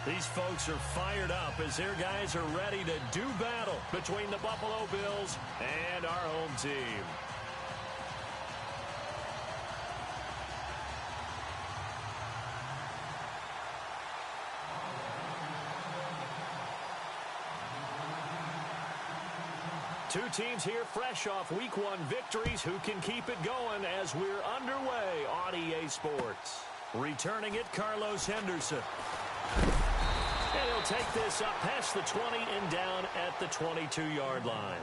These folks are fired up as their guys are ready to do battle between the Buffalo Bills and our home team. Two teams here fresh off Week 1 victories who can keep it going as we're underway on EA Sports. Returning it, Carlos Henderson. And he'll take this up past the 20 and down at the 22-yard line.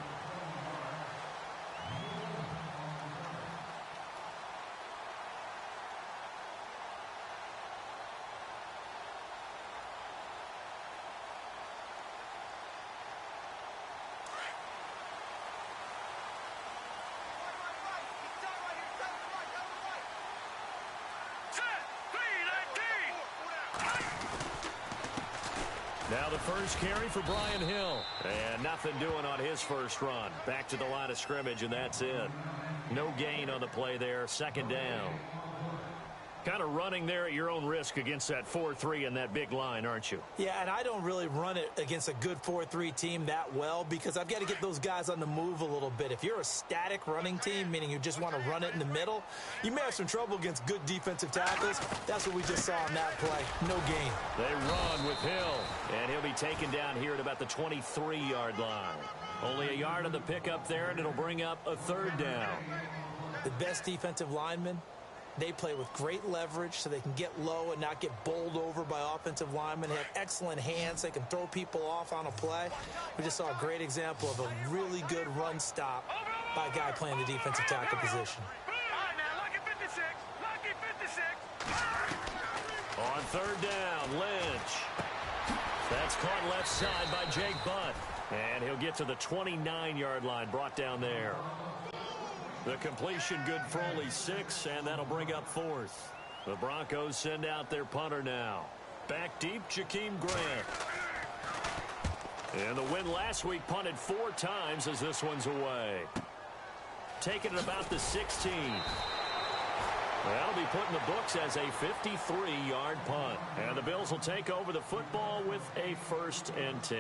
Now the first carry for Brian Hill. And nothing doing on his first run. Back to the line of scrimmage, and that's it. No gain on the play there. Second down. Kind of running there at your own risk against that 4-3 and that big line, aren't you? Yeah, and I don't really run it against a good 4-3 team that well because I've got to get those guys on the move a little bit. If you're a static running team, meaning you just want to run it in the middle, you may have some trouble against good defensive tackles. That's what we just saw on that play. No gain. They run with Hill, and he'll be taken down here at about the 23-yard line. Only a yard on the pickup there, and it'll bring up a third down. The best defensive linemen, they play with great leverage so they can get low and not get bowled over by offensive linemen. They have excellent hands. They can throw people off on a play. We just saw a great example of a really good run stop by a guy playing the defensive tackle position. On third down, Lynch. That's caught left side by Jake Butt. And he'll get to the 29-yard line, brought down there. The completion good for only 6, and that'll bring up fourth. The Broncos send out their punter now. Back deep, Jakeem Grant. And the win last week punted 4 times as this one's away. Taking it about the 16. That'll be put in the books as a 53-yard punt. And the Bills will take over the football with a 1st and 10.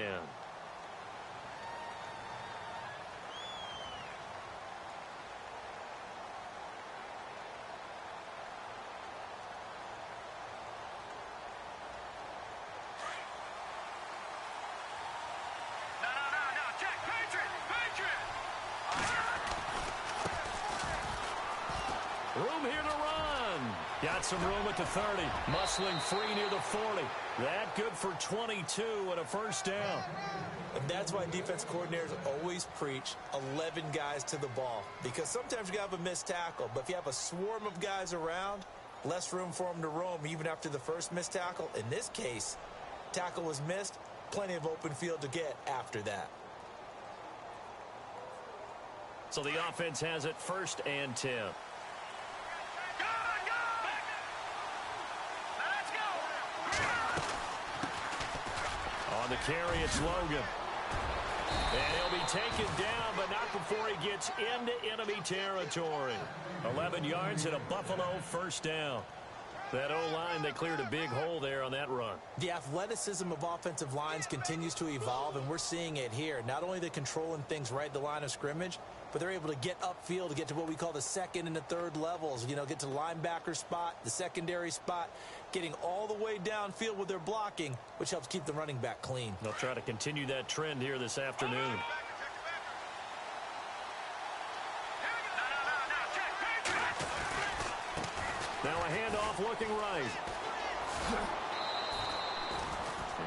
Room here to run. Got some room at the 30. Muscling free near the 40. That good for 22 and a first down. And that's why defense coordinators always preach 11 guys to the ball. Because sometimes you have a missed tackle. But if you have a swarm of guys around, less room for them to roam even after the first missed tackle. In this case, tackle was missed. Plenty of open field to get after that. So the offense has it 1st and 10. On the carry, it's Logan. And he'll be taken down, but not before he gets into enemy territory. 11 yards and a Buffalo first down. That O-line, they cleared a big hole there on that run. The athleticism of offensive lines continues to evolve, and we're seeing it here. Not only are they controlling things right at the line of scrimmage, but they're able to get upfield to get to what we call the 2nd and the 3rd levels. You know, get to the linebacker spot, the secondary spot, getting all the way downfield with their blocking, which helps keep the running back clean. They'll try to continue that trend here this afternoon. Now a handoff looking right.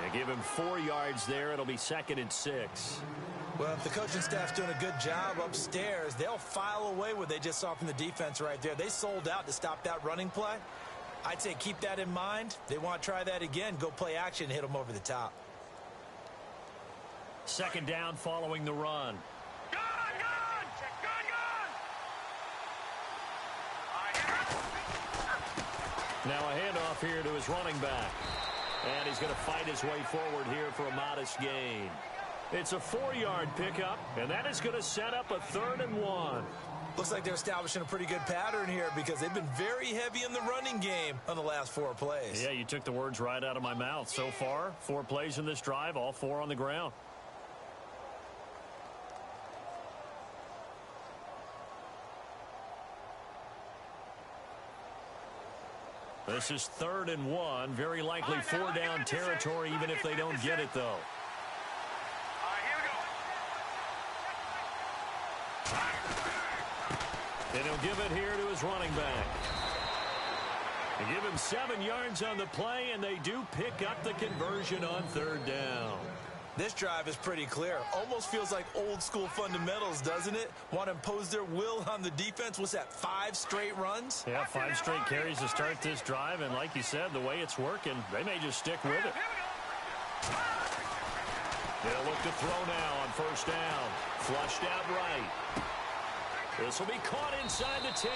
And give him 4 yards there. It'll be 2nd and 6. Well, if the coaching staff's doing a good job upstairs, they'll file away what they just saw from the defense right there. They sold out to stop that running play. I'd say keep that in mind. They want to try that again. Go play action and hit them over the top. 2nd down following the run. Now a handoff here to his running back. And he's going to fight his way forward here for a modest gain. It's a 4-yard pickup, and that is going to set up a 3rd and 1. Looks like they're establishing a pretty good pattern here because they've been very heavy in the running game on the last 4 plays. Yeah, you took the words right out of my mouth. So far, 4 plays in this drive, all 4 on the ground. This is 3rd and 1. Very likely 4-down territory, even if they don't get it, though. And he'll give it here to his running back. They give him 7 yards on the play, and they do pick up the conversion on 3rd down. This drive is pretty clear. Almost feels like old school fundamentals, doesn't it? Want to impose their will on the defense. What's that, 5 straight runs? Yeah, 5 straight carries to start this drive, and like you said, the way it's working, they may just stick with it. They'll look to throw now on 1st down. Flushed out right. This will be caught inside the 10.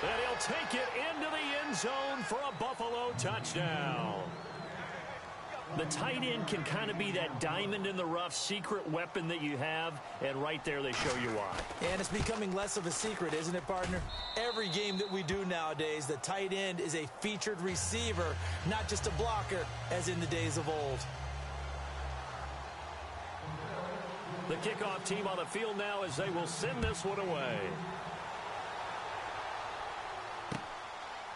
And he'll take it into the end zone for a Buffalo touchdown. The tight end can kind of be that diamond in the rough secret weapon that you have, and right there they show you why. And it's becoming less of a secret, isn't it, partner? Every game that we do nowadays, the tight end is a featured receiver, not just a blocker, as in the days of old. The kickoff team on the field now as they will send this one away.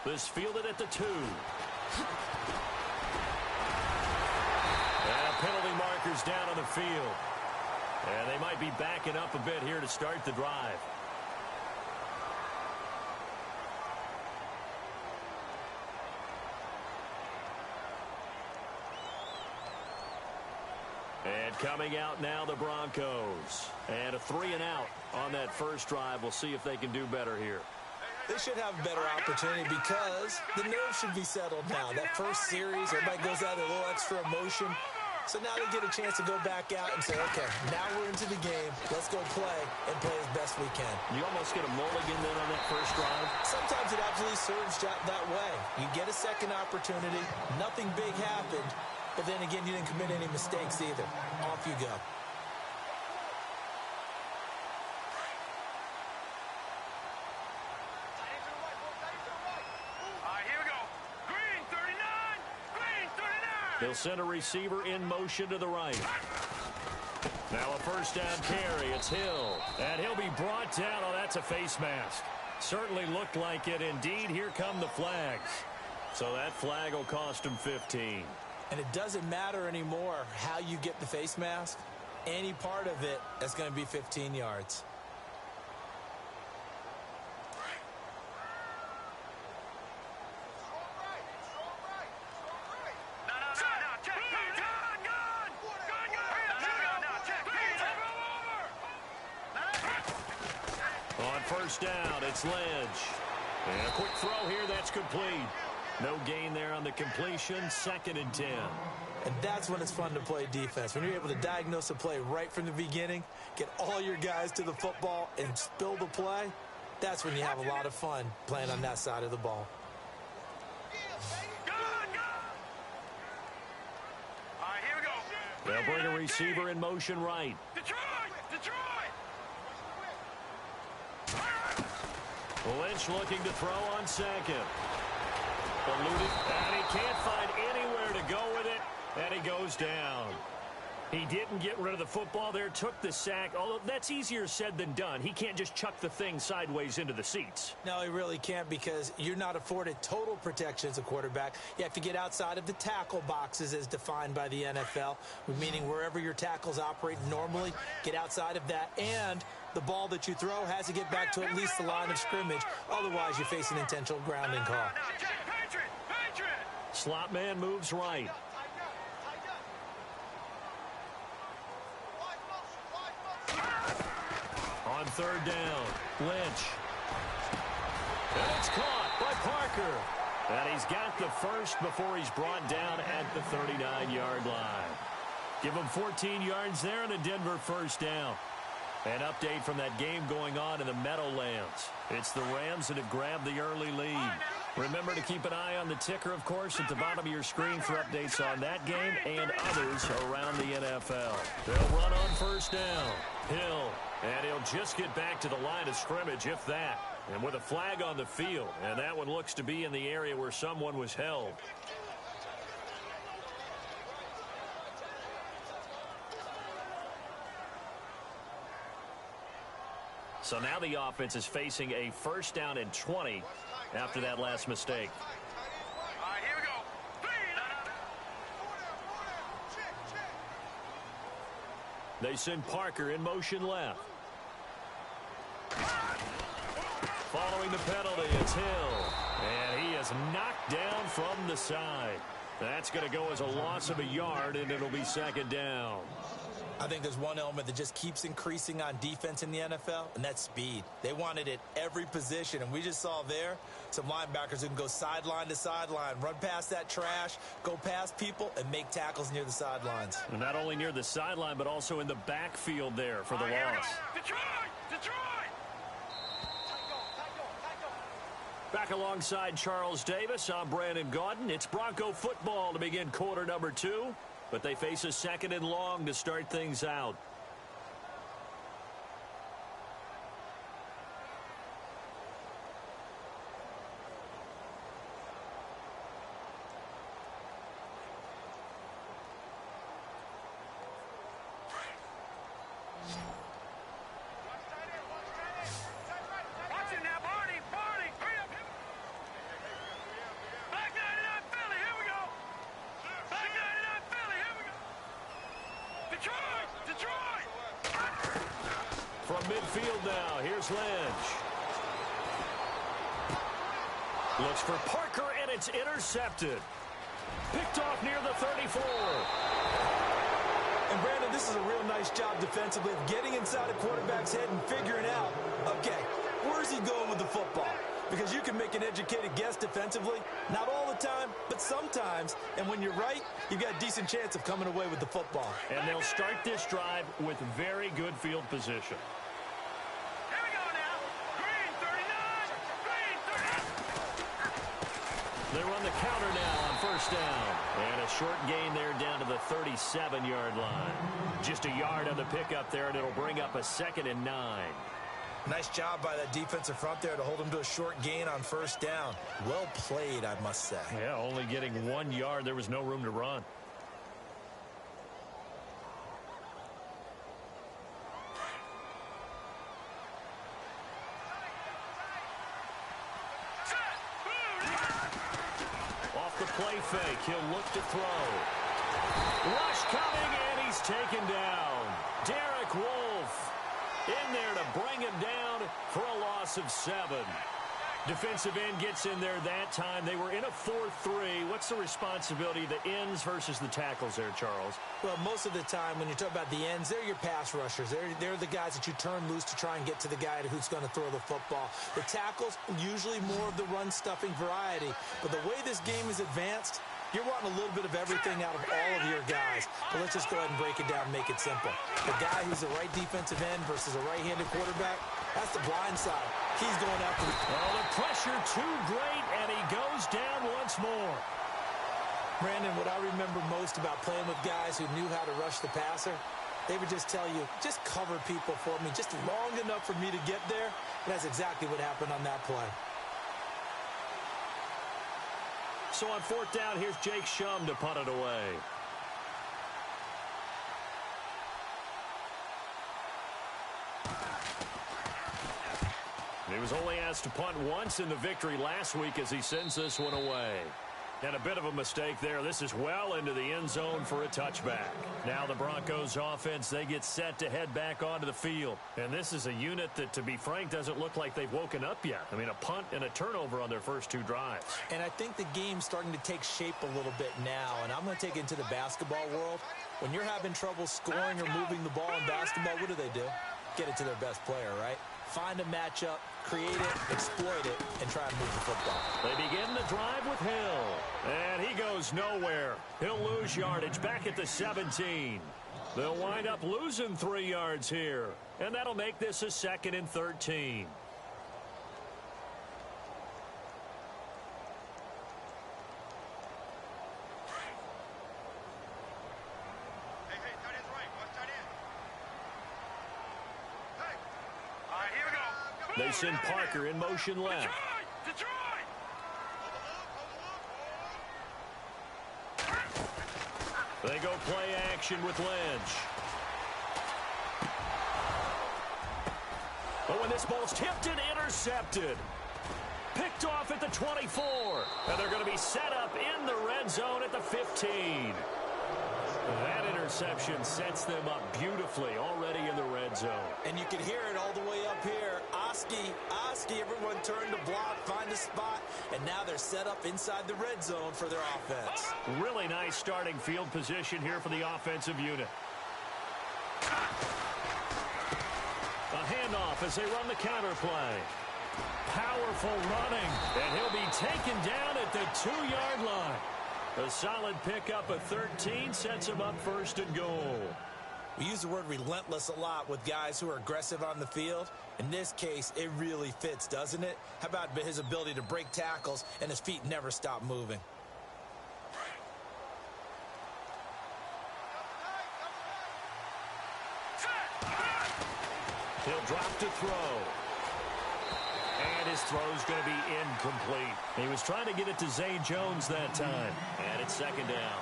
This fielded at the 2. Penalty markers down on the field. And they might be backing up a bit here to start the drive. And coming out now, the Broncos. And a 3-and-out on that first drive. We'll see if they can do better here. They should have a better opportunity because the nerves should be settled now. That first series, everybody goes out with a little extra emotion. So now they get a chance to go back out and say, okay, now we're into the game. Let's go play and play as best we can. You almost get a mulligan then on that first drive? Sometimes it absolutely serves that way. You get a second opportunity. Nothing big happened. But then again, you didn't commit any mistakes either. Off you go. They'll send a receiver in motion to the right. Now a 1st down carry. It's Hill. And he'll be brought down. Oh, that's a face mask. Certainly looked like it. Indeed, here come the flags. So that flag will cost him 15. And it doesn't matter anymore how you get the face mask. Any part of it is going to be 15 yards. On 1st down, it's Lynch. And a quick throw here, that's complete. No gain there on the completion, 2nd and 10. And that's when it's fun to play defense. When you're able to diagnose a play right from the beginning, get all your guys to the football and spill the play, that's when you have a lot of fun playing on that side of the ball. They'll bring a receiver in motion right. Lynch looking to throw on 2nd. Eluded, and he can't find anywhere to go with it, and he goes down. He didn't get rid of the football there, took the sack, although that's easier said than done. He can't just chuck the thing sideways into the seats. No, he really can't because you're not afforded total protection as a quarterback. You have to get outside of the tackle boxes as defined by the NFL, meaning wherever your tackles operate normally, get outside of that, and the ball that you throw has to get back to at least the line of scrimmage. Otherwise, you face an intentional grounding call. Slot man moves right. On 3rd down, Lynch. And it's caught by Parker. And he's got the first before he's brought down at the 39-yard line. Give him 14 yards there and a Denver 1st down. An update from that game going on in the Meadowlands. It's the Rams that have grabbed the early lead. Remember to keep an eye on the ticker, of course, at the bottom of your screen for updates on that game and others around the NFL. They'll run on first down. Hill, and he'll just get back to the line of scrimmage, if that. And with a flag on the field, and that one looks to be in the area where someone was held. So now the offense is facing a first down and 20 after that last mistake. All right, here we go. They send Parker in motion left. Following the penalty, it's Hill. And he is knocked down from the side. That's going to go as a loss of a yard, and it'll be second down. I think there's one element that just keeps increasing on defense in the NFL, and that's speed. They want it at every position, and we just saw there some linebackers who can go sideline to sideline, run past that trash, go past people, and make tackles near the sidelines. And not only near the sideline, but also in the backfield there for the loss. Detroit! Detroit! Back alongside Charles Davis, I'm Brandon Gaudin. It's Bronco football to begin quarter number 2. But they face a second and long to start things out. Watch it now, Barney! Barney! Hurry up! Back 99 Philly, here we go! Back 99 Philly, here we go! Detroit! Detroit! From midfield now, here's Lynch. Looks for Parker, and it's intercepted. Picked off near the 34. And, Brandon, this is a real nice job defensively of getting inside a quarterback's head and figuring out, okay, where's he going with the football? Because you can make an educated guess defensively, not all the time, but sometimes. And when you're right, you've got a decent chance of coming away with the football. And they'll start this drive with very good field position. Here we go now! Green 39! Green 39! They run the counter now on first down. And a short gain there down to the 37-yard line. Just a yard on the pickup there, and it'll bring up a 2nd and 9. Nice job by that defensive front there to hold him to a short gain on first down. Well played, I must say. Yeah, only getting 1 yard. There was no room to run. Off the play fake, he'll look to throw. Rush coming, and he's taken down. Derek Wolfe in there to bring him down for a loss of 7. Defensive end gets in there that time. They were in a 4-3. What's the responsibility of the ends versus the tackles there, Charles? Well, most of the time when you talk about the ends, they're your pass rushers. They're the guys that you turn loose to try and get to the guy who's going to throw the football. The tackles, usually more of the run-stuffing variety. But the way this game is advanced, you're wanting a little bit of everything out of all of your guys. But let's just go ahead and break it down and make it simple. The guy who's the right defensive end versus a right-handed quarterback, that's the blind side. He's going after the... Oh, the pressure too great, and he goes down once more. Brandon, what I remember most about playing with guys who knew how to rush the passer, they would just tell you, just cover people for me, just long enough for me to get there. And that's exactly what happened on that play. So on 4th down, here's Jake Shum to punt it away. He was only asked to punt once in the victory last week as he sends this one away. And a bit of a mistake there. This is well into the end zone for a touchback. Now the Broncos offense, they get set to head back onto the field. And this is a unit that, to be frank, doesn't look like they've woken up yet. I mean, a punt and a turnover on their first 2 drives. And I think the game's starting to take shape a little bit now. And I'm going to take it into the basketball world. When you're having trouble scoring or moving the ball in basketball, what do? Get it to their best player, right? Find a matchup, create it, exploit it, and try and move the football. They begin the drive with Hill. And he goes nowhere. He'll lose yardage back at the 17. They'll wind up losing 3 yards here. And that'll make this a 2nd and 13. They send Parker in motion left. Detroit! They go play action with Lynch. But when this ball's tipped and intercepted. Picked off at the 24. And they're going to be set up in the red zone at the 15. That interception sets them up beautifully already in the red zone. And you can hear it all the way up here. Oski, everyone turned to block, find a spot, and now they're set up inside the red zone for their offense. Really nice starting field position here for the offensive unit. A handoff as they run the counter play. Powerful running, and he'll be taken down at the 2-yard line. A solid pickup of 13 sets him up first and goal. We use the word relentless a lot with guys who are aggressive on the field. In this case, it really fits, doesn't it? How about his ability to break tackles and his feet never stop moving? He'll drop to throw. And his throw's going to be incomplete. He was trying to get it to Zay Jones that time. And it's second down.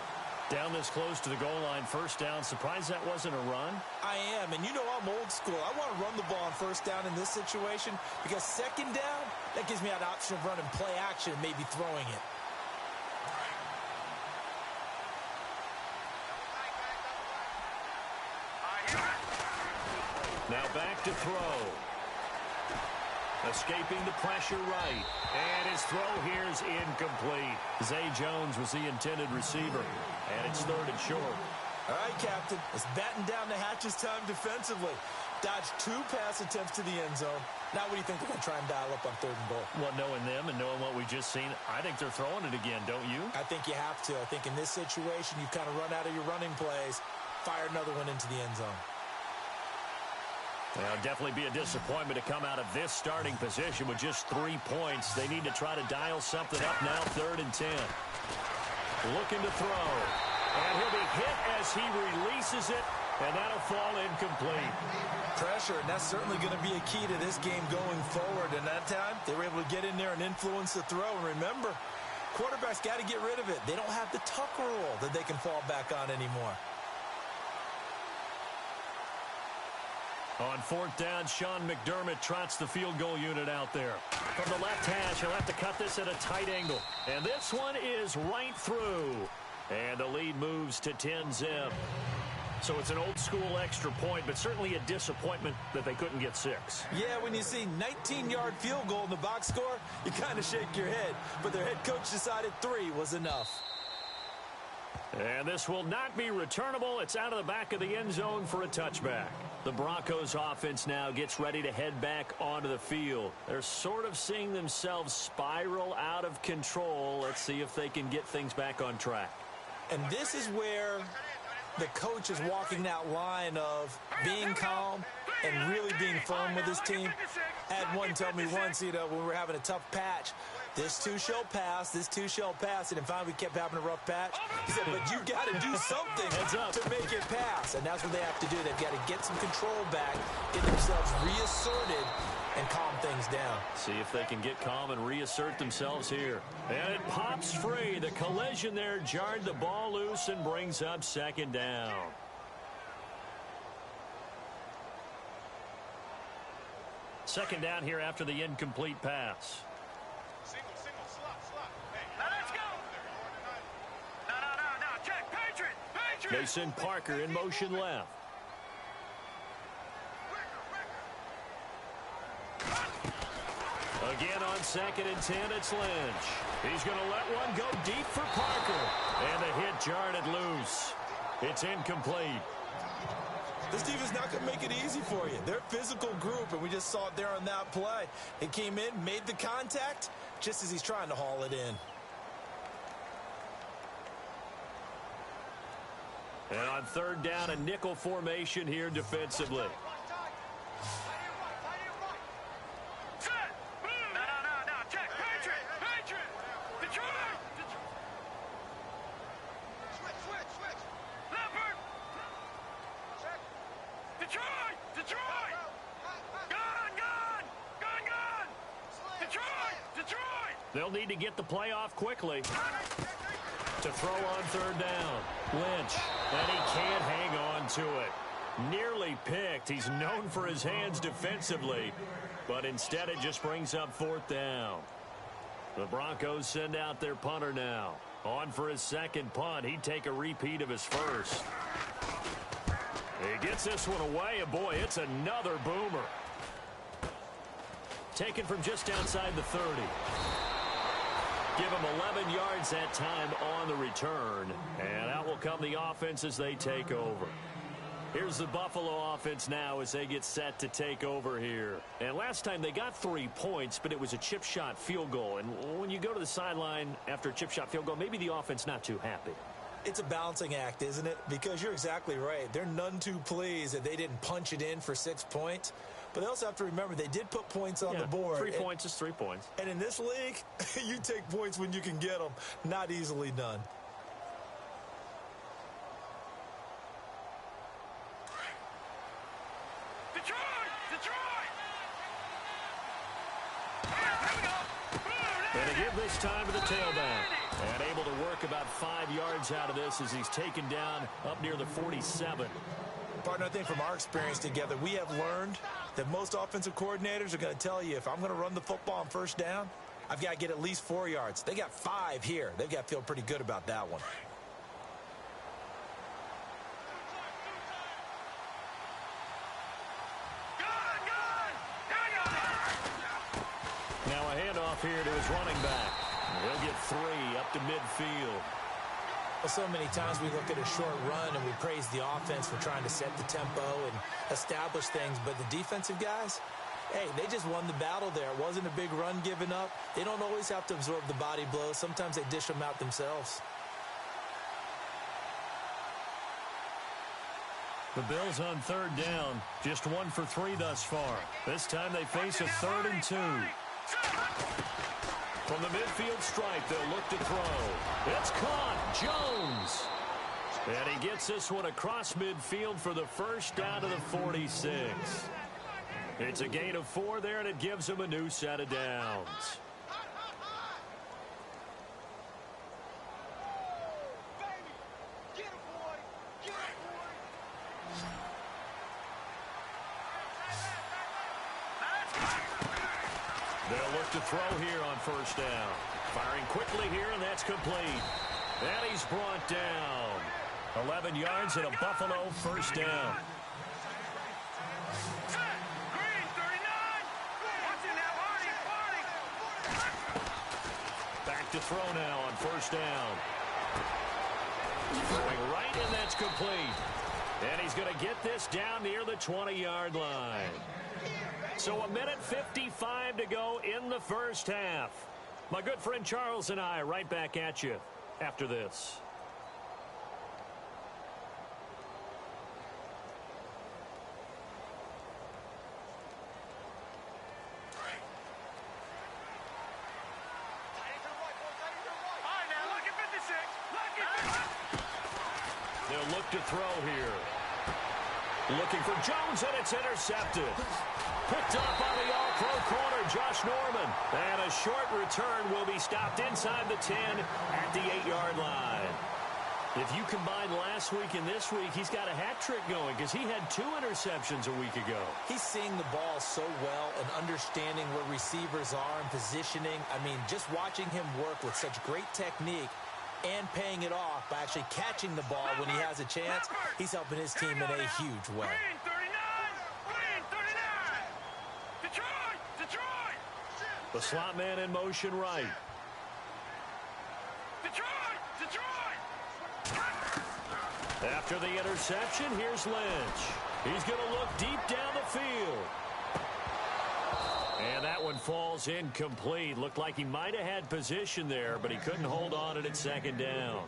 Down this close to the goal line, first down. Surprised that wasn't a run? I am, and you know I'm old school. I want to run the ball on first down in this situation because second down, that gives me an option of running play action and maybe throwing it. Now back to throw. Escaping the pressure right. And his throw here is incomplete. Zay Jones was the intended receiver. And it's third and short. All right, Captain. It's batten down the hatches time defensively. Dodged 2 pass attempts to the end zone. Now what do you think they're going to try and dial up on third and goal? Well, knowing them and knowing what we just seen, I think they're throwing it again, don't you? I think you have to. I think in this situation, you've kind of run out of your running plays. Fire another one into the end zone. Well, definitely be a disappointment to come out of this starting position with just 3 points. They need to try to dial something up now, third and 10. Looking to throw. And he'll be hit as he releases it, and that'll fall incomplete. Pressure, and that's certainly going to be a key to this game going forward. And that time, they were able to get in there and influence the throw. And remember, quarterbacks got to get rid of it. They don't have the tuck rule that they can fall back on anymore. On fourth down, Sean McDermott trots the field goal unit out there. From the left hash, he'll have to cut this at a tight angle. And this one is right through. And the lead moves to 10-zip. So it's an old-school extra point, but certainly a disappointment that they couldn't get 6. Yeah, when you see 19-yard field goal in the box score, you kind of shake your head. But their head coach decided 3 was enough. And this will not be returnable. It's out of the back of the end zone for a touchback. The Broncos offense now gets ready to head back onto the field. They're sort of seeing themselves spiral out of control. Let's see if they can get things back on track. And this is where the coach is walking that line of being calm and really being firm with his team. I had one tell me once, when we were having a tough patch, this too shall pass, this too shall pass, and then finally we kept having a rough patch. He said, but you got to do something to make it pass, and that's what they have to do. They've got to get some control back, get themselves reasserted, and calm things down. See if they can get calm and reassert themselves here. And it pops free. The collision there jarred the ball loose and brings up second down. Second down here after the incomplete pass. They send Parker in motion left. Again on second and 10, it's Lynch. He's going to let one go deep for Parker. And the hit jarred it loose. It's incomplete. This team is not going to make it easy for you. They're a physical group, and we just saw it there on that play. It came in, made the contact, just as he's trying to haul it in. And on third down, a nickel formation here defensively. Detroit! Gone! Detroit! They'll need to get the play off quickly. To throw on third down. Lynch. And he can't hang on to it. Nearly picked. He's known for his hands defensively. But instead it just brings up fourth down. The Broncos send out their punter now. On for his second punt. He'd take a repeat of his first. He gets this one away, and boy, it's another boomer. Taken from just outside the 30. Give him 11 yards that time on the return. And out will come the offense as they take over. Here's the Buffalo offense now as they get set to take over here. And last time they got 3 points, but it was a chip shot field goal. And when you go to the sideline after a chip shot field goal, maybe the offense not too happy. It's a balancing act, isn't it? Because you're exactly right. They're none too pleased that they didn't punch it in for 6 points. But they also have to remember they did put points on the board. 3 points is 3 points. And in this league, you take points when you can get them. Not easily done. And to give this time to the tailback. And able to work about 5 yards out of this as he's taken down up near the 47. Partner, I think from our experience together, we have learned that most offensive coordinators are going to tell you, if I'm going to run the football on first down, I've got to get at least 4 yards. They got 5 here. They've got to feel pretty good about that one. Now a handoff here to his running back. He'll get 3 up to midfield. Well, so many times we look at a short run and we praise the offense for trying to set the tempo and establish things, but the defensive guys, hey, they just won the battle there. It wasn't a big run given up. They don't always have to absorb the body blows. Sometimes they dish them out themselves. The Bills on third down, just 1 for 3 thus far. This time they face a 3rd and 2. From the midfield stripe, they'll look to throw. It's caught. Jones. And he gets this one across midfield for the first down to the 46. It's a gain of 4 there, and it gives him a new set of downs. They'll look to throw here on first down. Firing quickly here, and that's complete. And he's brought down. 11 yards and a Buffalo first down. Back to throw now on first down. Throwing right, and that's complete. And he's going to get this down near the 20-yard line. So 1:55 to go in the first half. My good friend Charles and I right back at you after this. They'll look to throw here. Looking for Jones, and it's intercepted. Picked up by the all-pro corner, Josh Norman. And a short return will be stopped inside the 10 at the 8-yard line. If you combine last week and this week, he's got a hat trick going because he had 2 interceptions a week ago. He's seeing the ball so well and understanding where receivers are and positioning. I mean, just watching him work with such great technique and paying it off by actually catching the ball when he has a chance, he's helping his team in a huge way. The slot man in motion right. After the interception, here's Lynch. He's going to look deep down the field. And that one falls incomplete. Looked like he might have had position there, but he couldn't hold on it at second down.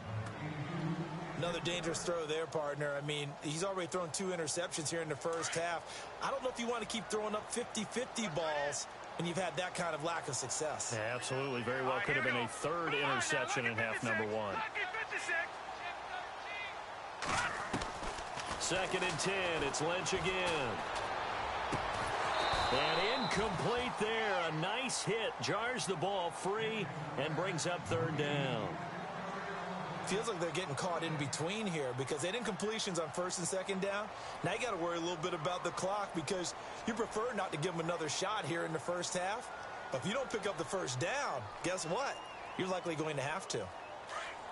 Another dangerous throw there, partner. I mean, he's already thrown 2 interceptions here in the first half. I don't know if you want to keep throwing up 50-50 balls when you've had that kind of lack of success. Yeah, absolutely. Very well could have been a 3rd interception in half number 1. 2nd and 10. It's Lynch again. And incomplete there. A nice hit. Jars the ball free and brings up third down. Feels like they're getting caught in between here because they didn't completions on first and second down. Now you got to worry a little bit about the clock because you prefer not to give them another shot here in the first half. But if you don't pick up the first down, guess what? You're likely going to have to.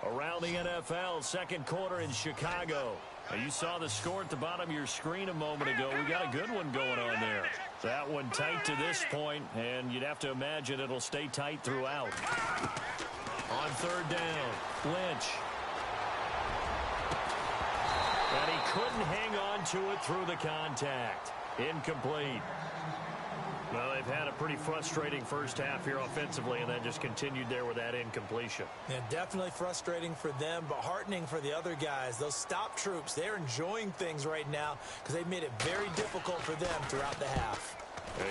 Around the NFL, second quarter in Chicago. Now, you saw the score at the bottom of your screen a moment ago. We got a good one going on there. That one tight to this point, and you'd have to imagine it'll stay tight throughout. On third down, Lynch. And he couldn't hang on to it through the contact. Incomplete. Well, they've had a pretty frustrating first half here offensively, and that just continued there with that incompletion. Yeah, definitely frustrating for them, but heartening for the other guys. Those stop troops, they're enjoying things right now because they've made it very difficult for them throughout the half.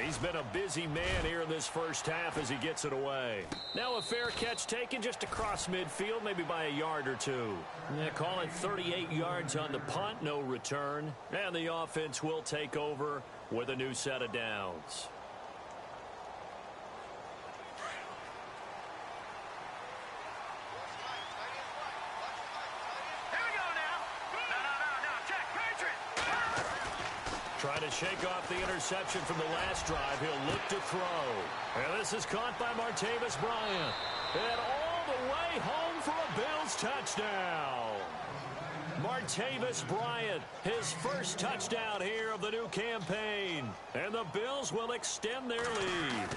He's been a busy man here in this first half as he gets it away. Now a fair catch taken just across midfield, maybe by a yard or two. Yeah, call it 38 yards on the punt, no return. And the offense will take over with a new set of downs. Trying to shake off the interception from the last drive. He'll look to throw. And this is caught by Martavis Bryant. And all the way home for a Bills touchdown. Martavis Bryant, his first touchdown here of the new campaign. And the Bills will extend their lead.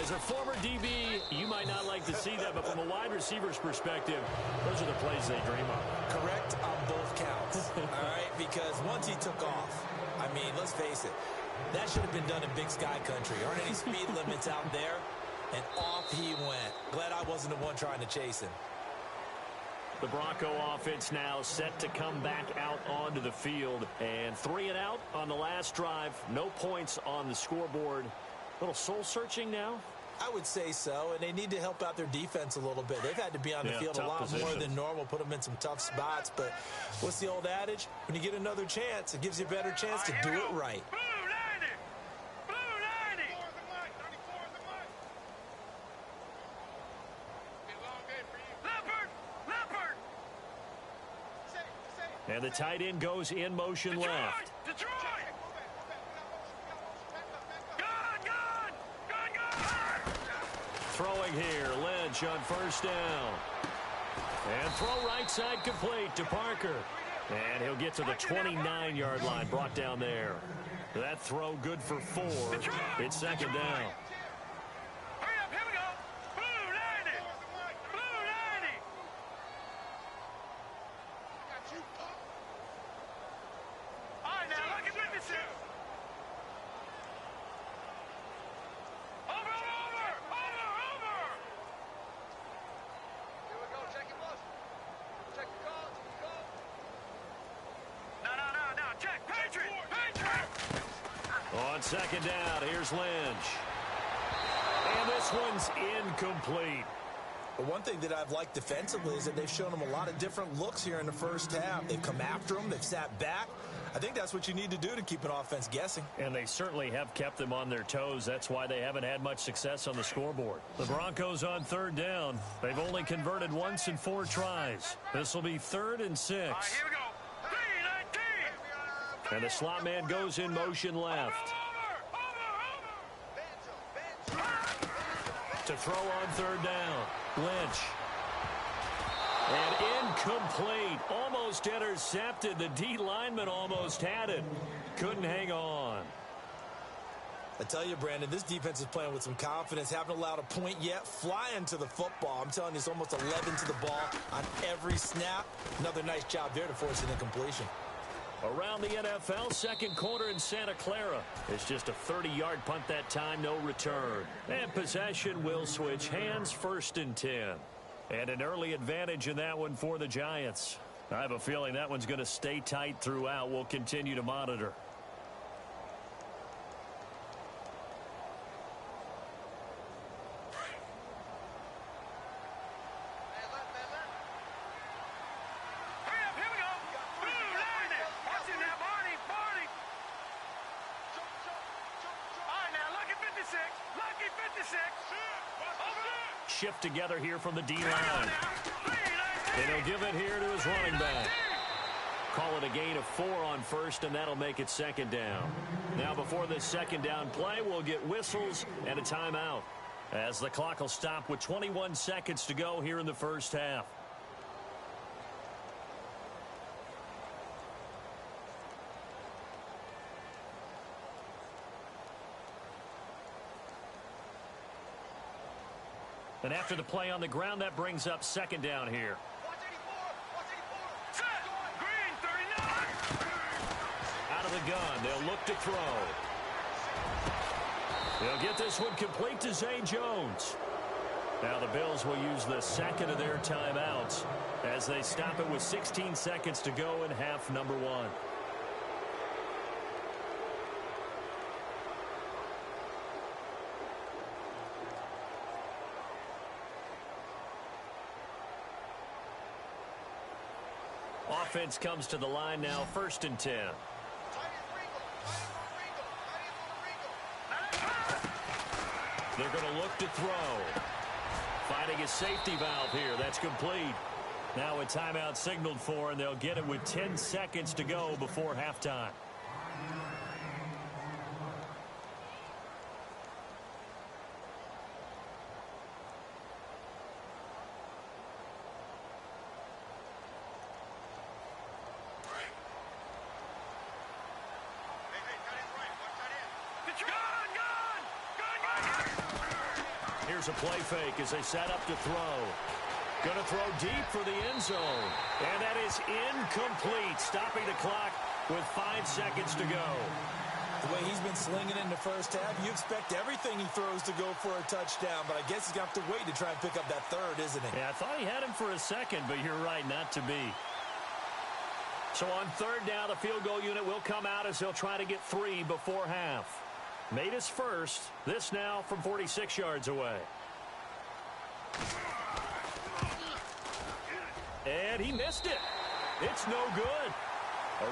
As a former DB, you might not like to see that, but from a wide receiver's perspective, those are the plays they dream of. Correct on both counts, all right? Because once he took off, I mean, let's face it, that should have been done in Big Sky Country. Aren't any speed limits out there? And off he went. Glad I wasn't the one trying to chase him. The Bronco offense now set to come back out onto the field. And 3 and out on the last drive. No points on the scoreboard. A little soul-searching now? I would say so, and they need to help out their defense a little bit. They've had to be on the field a lot more than normal, put them in some tough spots. But what's the old adage? When you get another chance, it gives you a better chance to do it right. Blue 90! Blue 90! Leopard! Leopard! And the tight end goes in motion left. Detroit! Throwing here, Lynch on first down. And throw right side complete to Parker. And he'll get to the 29-yard line, brought down there. That throw good for 4. It's second down. Hurry up, here we go. Blue 90. Blue 90. All right, now, look at witness it. On second down, here's Lynch. And this one's incomplete. But one thing that I've liked defensively is that they've shown them a lot of different looks here in the first half. They've come after them. They've sat back. I think that's what you need to do to keep an offense guessing. And they certainly have kept them on their toes. That's why they haven't had much success on the scoreboard. The Broncos on third down. They've only converted once in 4 tries. This will be 3rd and 6. All right, here we go. 3-19. And the slot man goes in motion left. To throw on third down. Lynch. And incomplete. Almost intercepted. The D lineman almost had it. Couldn't hang on. I tell you, Brandon, this defense is playing with some confidence. Haven't allowed a point yet. Flying to the football. I'm telling you, it's almost 11 to the ball on every snap. Another nice job there to force an incompletion. Around the NFL, second quarter in Santa Clara. It's just a 30-yard punt that time, no return. And possession will switch hands, 1st and 10. And an early advantage in that one for the Giants. I have a feeling that one's going to stay tight throughout. We'll continue to monitor. shift together here from the D-line. And he'll give it here to his running back. Call it a gain of 4 on first, and that'll make it second down. Now before this second down play, we'll get whistles and a timeout, as the clock will stop with 21 seconds to go here in the first half. And after the play on the ground, that brings up second down here. Out of the gun, they'll look to throw. They'll get this one complete to Zay Jones. Now the Bills will use the second of their timeouts as they stop it with 16 seconds to go in half number 1. Offense comes to the line now, 1st and 10. They're going to look to throw. Finding a safety valve here. That's complete. Now a timeout signaled for, and they'll get it with 10 seconds to go before halftime. Here's a play fake as they set up to throw. Going to throw deep for the end zone. And that is incomplete, stopping the clock with 5 seconds to go. The way he's been slinging in the first half, you expect everything he throws to go for a touchdown, but I guess he's going to have to wait to try and pick up that third, isn't he? Yeah, I thought he had him for a second, but you're right, not to be. So on third down, the field goal unit will come out as they'll try to get 3 before half. Made his first. This now from 46 yards away. And he missed it. It's no good.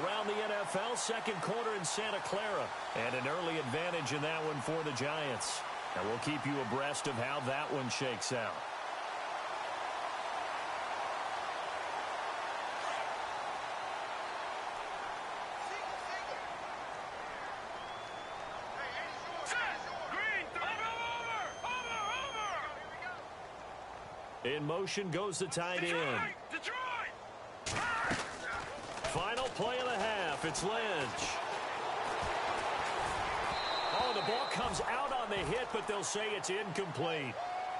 Around the NFL, second quarter in Santa Clara. And an early advantage in that one for the Giants. And we'll keep you abreast of how that one shakes out. In motion goes the tight end. Final play of the half. It's Lynch. Oh, the ball comes out on the hit, but they'll say it's incomplete.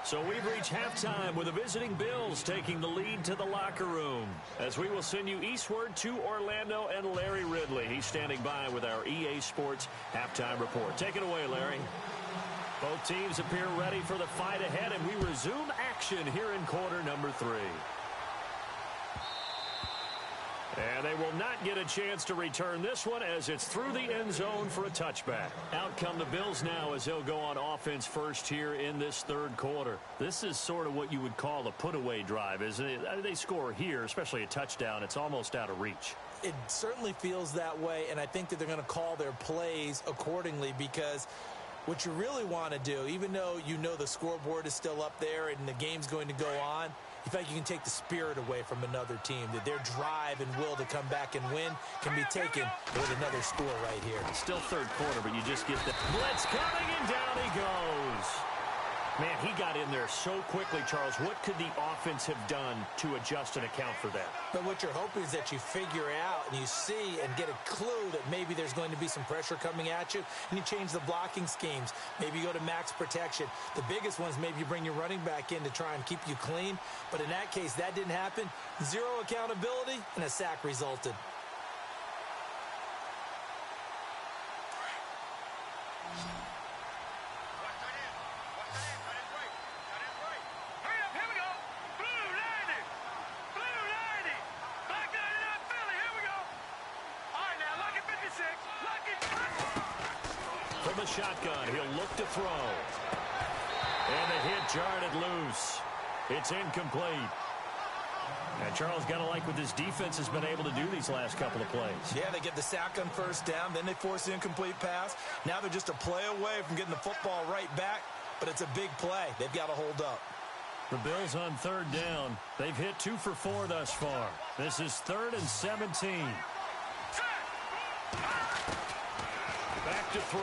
So we've reached halftime with the visiting Bills taking the lead to the locker room. As we will send you eastward to Orlando and Larry Ridley. He's standing by with our EA Sports halftime report. Take it away, Larry. Both teams appear ready for the fight ahead, and we resume action here in quarter number 3. And they will not get a chance to return this one as it's through the end zone for a touchback. Out come the Bills now as they'll go on offense first here in this third quarter. This is sort of what you would call a put-away drive, isn't it? They score here, especially a touchdown. It's almost out of reach. It certainly feels that way, and I think that they're going to call their plays accordingly because what you really want to do, even though you know the scoreboard is still up there and the game's going to go on, you think you can take the spirit away from another team, that their drive and will to come back and win can be taken with another score right here. Still third quarter, but you just get the blitz coming, and down he goes. Man, he got in there so quickly, Charles. What could the offense have done to adjust and account for that? But what you're hoping is that you figure out and you see and get a clue that maybe there's going to be some pressure coming at you, and you change the blocking schemes. Maybe you go to max protection. The biggest one is maybe you bring your running back in to try and keep you clean. But in that case, that didn't happen. Zero accountability, and a sack resulted. From the shotgun, he'll look to throw. And the hit jarred it loose. It's incomplete. And Charles, got to like what this defense has been able to do these last couple of plays. Yeah, they get the sack on first down, then they force the incomplete pass. Now they're just a play away from getting the football right back, but it's a big play. They've got to hold up. The Bills on third down. They've hit 2 for 4 thus far. This is 3rd and 17. Back to throw.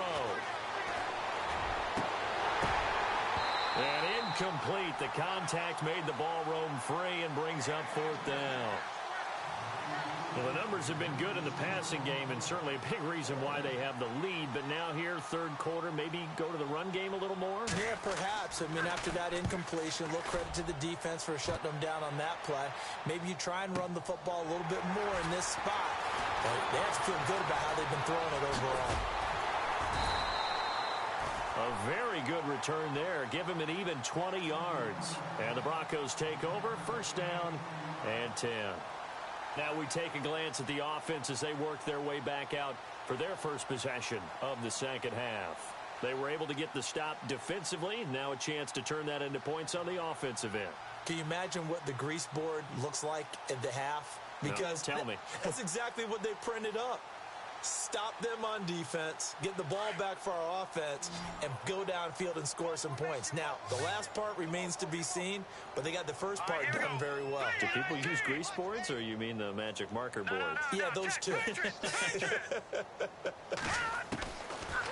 And incomplete. The contact made the ball roam free and brings up 4th down. Well, the numbers have been good in the passing game and certainly a big reason why they have the lead. But now here, third quarter, maybe go to the run game a little more? Yeah, perhaps. I mean, after that incompletion, a little credit to the defense for shutting them down on that play. Maybe you try and run the football a little bit more in this spot. But they have to feel good about how they've been throwing it overall. A very good return there. Give him an even 20 yards. And the Broncos take over. First down and 10. Now we take a glance at the offense as they work their way back out for their first possession of the second half. They were able to get the stop defensively. Now a chance to turn that into points on the offensive end. Can you imagine what the grease board looks like at the half? Because no, tell me. That's exactly what they printed up. Stop them on defense, get the ball back for our offense, and go downfield and score some points. Now, the last part remains to be seen, but they got the first part done very well. Do people use grease boards, or you mean the magic marker boards? Yeah, those two.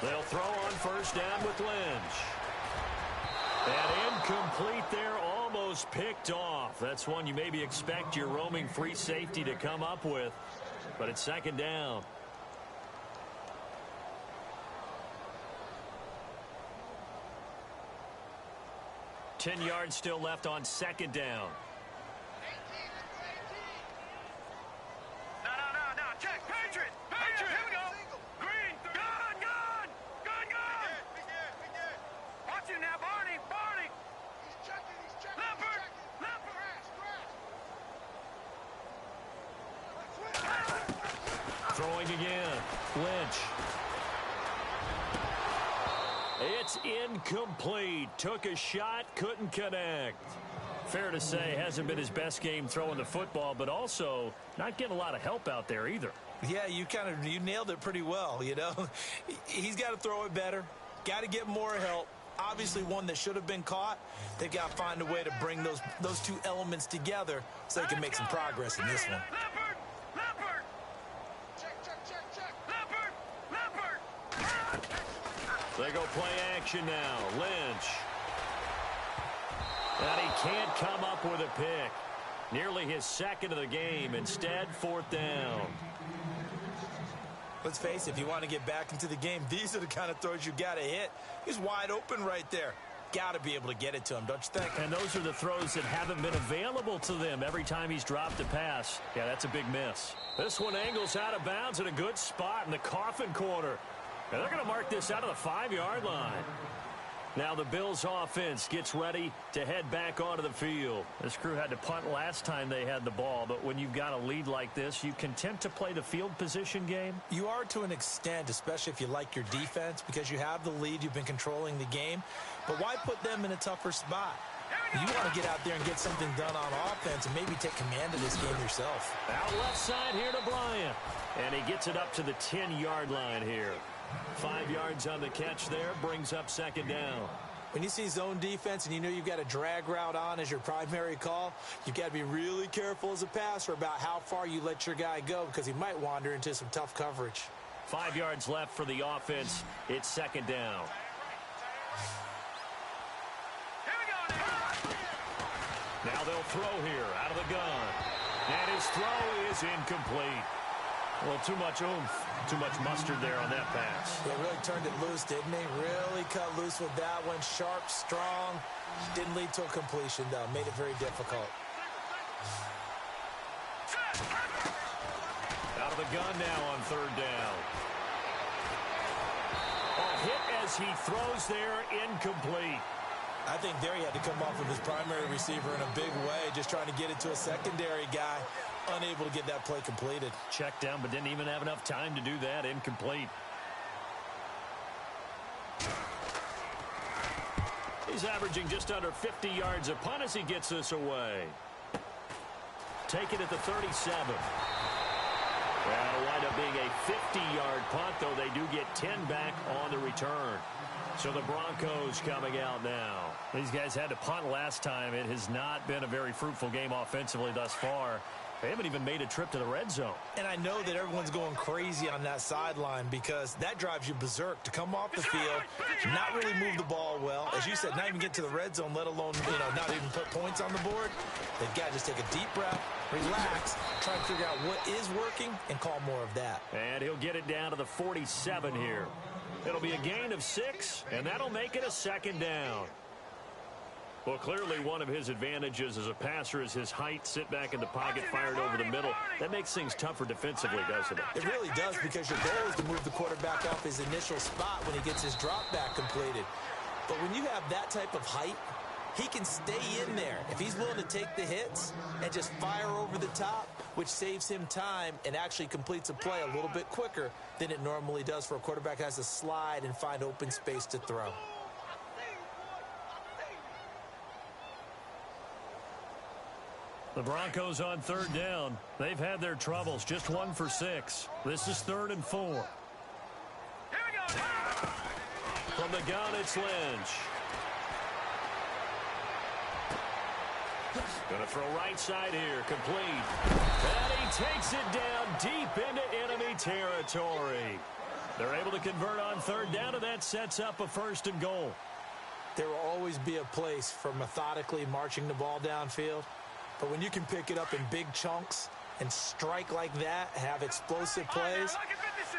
They'll throw on first down with Lynch. And incomplete there, almost picked off. That's one you maybe expect your roaming free safety to come up with, but it's second down. 10 yards still left on second down. No. Check. Patriot. Here we go. Green. Gun. Be good. Watch him now, Barney. He's checking. Leopard. Throwing again. Lynch. It's incomplete. Took a shot, couldn't connect. Fair to say, hasn't been his best game throwing the football, but also not getting a lot of help out there either. Yeah, you nailed it pretty well, you know. He's got to throw it better. Got to get more help. Obviously one that should have been caught. They've got to find a way to bring those two elements together so they can make some progress in this one. Leopard. Check. Leopard. They go play action now. Lynch. And he can't come up with a pick. Nearly his second of the game. Instead, 4th down. Let's face it, if you want to get back into the game, these are the kind of throws you got to hit. He's wide open right there. Got to be able to get it to him, don't you think? And those are the throws that haven't been available to them every time he's dropped a pass. Yeah, that's a big miss. This one angles out of bounds in a good spot in the coffin corner. And they're going to mark this out of the 5-yard line. Now the Bills offense gets ready to head back onto the field. This crew had to punt last time they had the ball, but when you've got a lead like this, you content to play the field position game? You are to an extent, especially if you like your defense, because you have the lead, you've been controlling the game. But why put them in a tougher spot? You want to get out there and get something done on offense and maybe take command of this game yourself. Out left side here to Bryant. And he gets it up to the 10-yard line here. 5 yards on the catch there, brings up second down. When you see zone defense and you know you've got a drag route on as your primary call, you've got to be really careful as a passer about how far you let your guy go because he might wander into some tough coverage. 5 yards left for the offense. It's second down. Now they'll throw here out of the gun. And his throw is incomplete. Well, too much oomph, too much mustard there on that pass. Yeah, really turned it loose, didn't he? Really cut loose with that one. Sharp, strong. Didn't lead to a completion, though. Made it very difficult. Out of the gun now on third down. A hit as he throws there, incomplete. I think there he had to come off of his primary receiver in a big way, just trying to get it to a secondary guy. Unable to get that play completed. Checked down, but didn't even have enough time to do that. Incomplete. He's averaging just under 50 yards a punt as he gets this away. Take it at the 37. That'll wind up being a 50-yard punt, though they do get 10 back on the return. So the Broncos coming out now. These guys had to punt last time. It has not been a very fruitful game offensively thus far. They haven't even made a trip to the red zone. And I know that everyone's going crazy on that sideline because that drives you berserk to come off the field, not really move the ball well. As you said, not even get to the red zone, let alone, not even put points on the board. They've got to just take a deep breath, relax, try and figure out what is working, and call more of that. And he'll get it down to the 47 here. It'll be a gain of 6, and that'll make it a second down. Well, clearly one of his advantages as a passer is his height, sit back in the pocket, fired over the middle. That makes things tougher defensively, doesn't it? It really does, because your goal is to move the quarterback off his initial spot when he gets his drop back completed. But when you have that type of height, he can stay in there if he's willing to take the hits and just fire over the top, which saves him time and actually completes a play a little bit quicker than it normally does for a quarterback who has to slide and find open space to throw. The Broncos on third down. They've had their troubles. Just 1 for 6. This is 3rd and 4. Here we go. From the gun, it's Lynch. Going to throw right side here, complete. And he takes it down deep into enemy territory. They're able to convert on third down, and that sets up a 1st and goal. There will always be a place for methodically marching the ball downfield. But when you can pick it up in big chunks and strike like that, have explosive plays,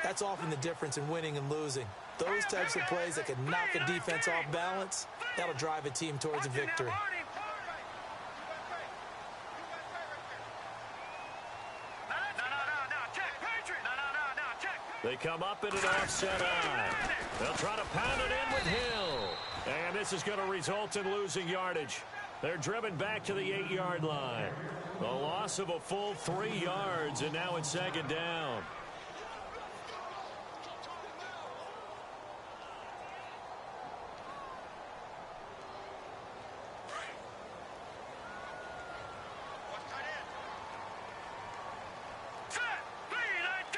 that's often the difference in winning and losing. Those types of plays that can knock a defense off balance, that'll drive a team towards a victory. They come up in an offset eye. They'll try to pound it in with Hill. And this is going to result in losing yardage. They're driven back to the 8-yard line. The loss of a full 3 yards, and now it's 2nd down.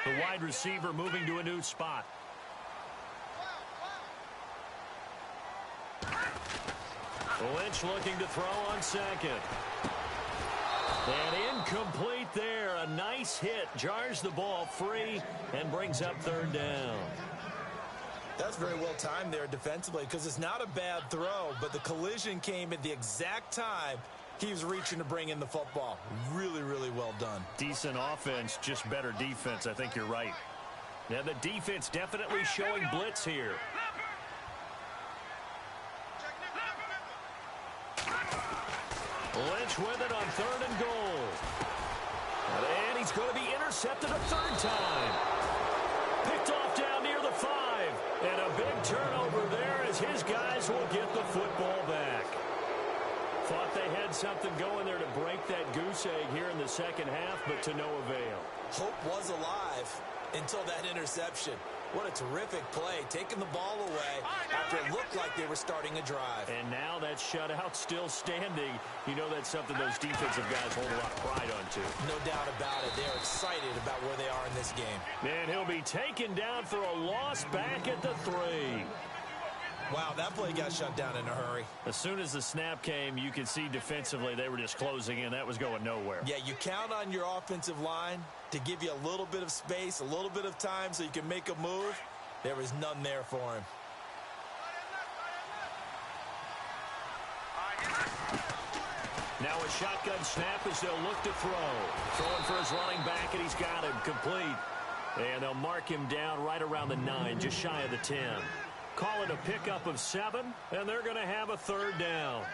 The wide receiver moving to a new spot. Lynch looking to throw on 2nd. And incomplete there. A nice hit. Jars the ball free and brings up 3rd down. That's very well timed there defensively, because it's not a bad throw, but the collision came at the exact time he was reaching to bring in the football. Really, really well done. Decent offense, just better defense. I think you're right. Now the defense definitely showing blitz here. Lynch with it on 3rd and goal. And he's going to be intercepted a 3rd time. Picked off down near the 5. And a big turnover there as his guys will get the football back. Thought they had something going there to break that goose egg here in the second half, but to no avail. Hope was alive until that interception. What a terrific play, taking the ball away after it looked like they were starting a drive. And now that shutout still standing. You know that's something those defensive guys hold a lot of pride onto. No doubt about it. They're excited about where they are in this game. And he'll be taken down for a loss back at the 3. Wow, that play got shut down in a hurry. As soon as the snap came, you could see defensively they were just closing in. That was going nowhere. Yeah, you count on your offensive line to give you a little bit of space, a little bit of time so you can make a move. There was none there for him. Now a shotgun snap as they'll look to throw. Throwing for his running back, and he's got him complete. And they'll mark him down right around the 9, just shy of the 10. Call it a pickup of 7, and they're going to have a 3rd down.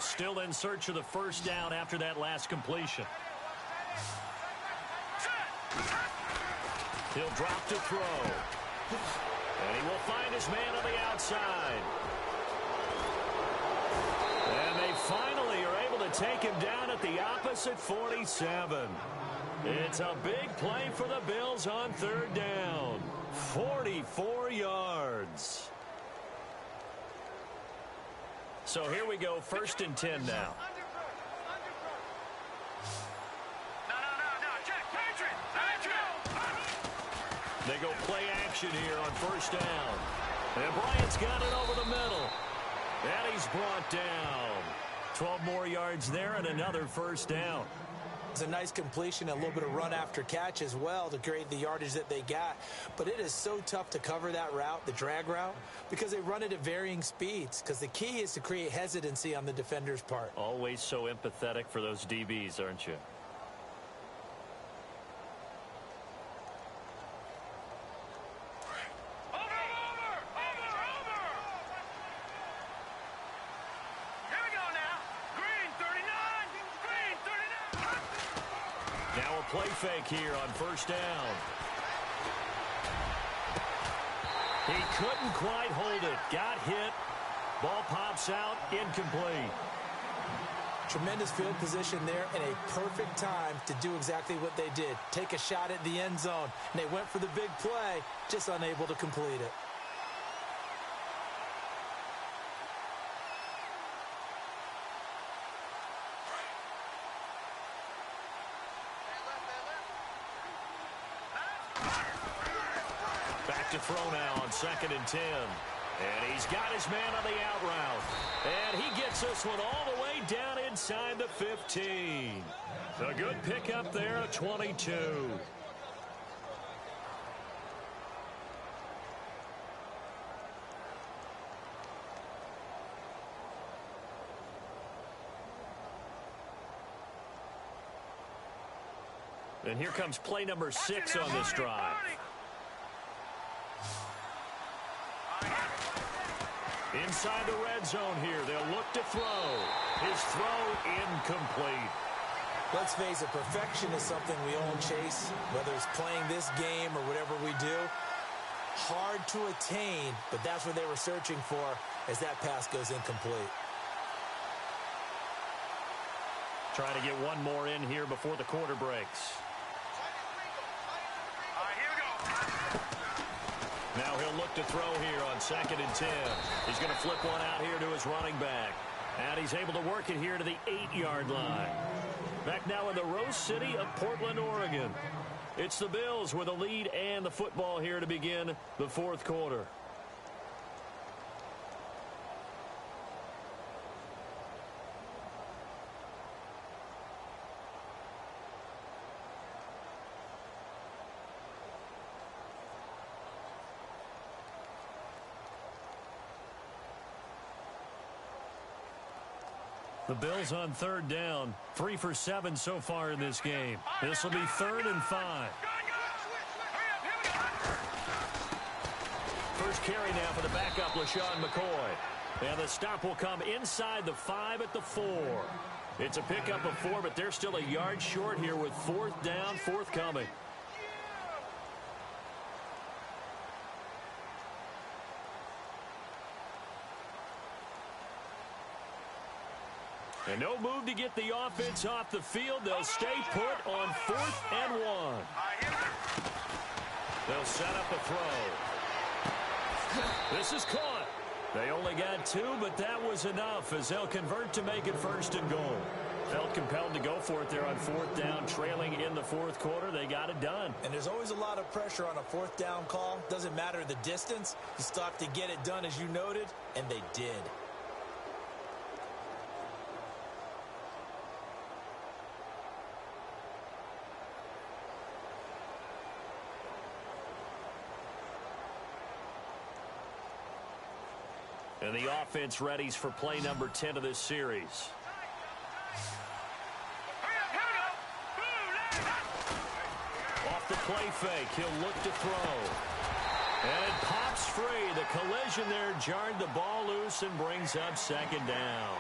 Still in search of the 1st down after that last completion. He'll drop to throw. And he will find his man on the outside. And they finally are able to take him down at the opposite 47. It's a big play for the Bills on 3rd down. 44 yards. So here we go, 1st and 10 now. They go play action here on first down. And Bryant's got it over the middle. And he's brought down. 12 more yards there and another first down. It's a nice completion, a little bit of run after catch as well to create the yardage that they got. But it is so tough to cover that route, the drag route, because they run it at varying speeds. Because the key is to create hesitancy on the defender's part. Always so empathetic for those DBs, aren't you? Play fake here on first down. He couldn't quite hold it. Got hit. Ball pops out. Incomplete. Tremendous field position there and a perfect time to do exactly what they did. Take a shot at the end zone. And they went for the big play, just unable to complete it. To throw now on 2nd and 10. And he's got his man on the out route. And he gets this one all the way down inside the 15. A good pickup there at 22. And here comes play number 6 on this drive. Inside the red zone here. They'll look to throw. His throw incomplete. Let's face it, perfection is something we all chase, whether it's playing this game or whatever we do. Hard to attain, but that's what they were searching for as that pass goes incomplete. Trying to get one more in here before the quarter breaks. Now he'll look to throw here on 2nd and 10. He's going to flip one out here to his running back. And he's able to work it here to the 8-yard line. Back now in the Rose City of Portland, Oregon. It's the Bills with a lead and the football here to begin the fourth quarter. The Bills on 3rd down. 3 for 7 so far in this game. This will be 3rd and 5. First carry now for the backup, LaShawn McCoy. And the stop will come inside the 5 at the 4. It's a pickup of 4, but they're still a yard short here with 4th down, forthcoming. And no move to get the offense off the field. They'll stay put on 4th and 1. They'll set up a throw. This is caught. They only got 2, but that was enough as they'll convert to make it 1st and goal. Felt compelled to go for it there on 4th down, trailing in the 4th quarter. They got it done. And there's always a lot of pressure on a 4th down call. Doesn't matter the distance. You still have to get it done, as you noted, and they did. And the offense readies for play number 10 of this series. Off the play fake, he'll look to throw. And it pops free. The collision there jarred the ball loose and brings up 2nd down.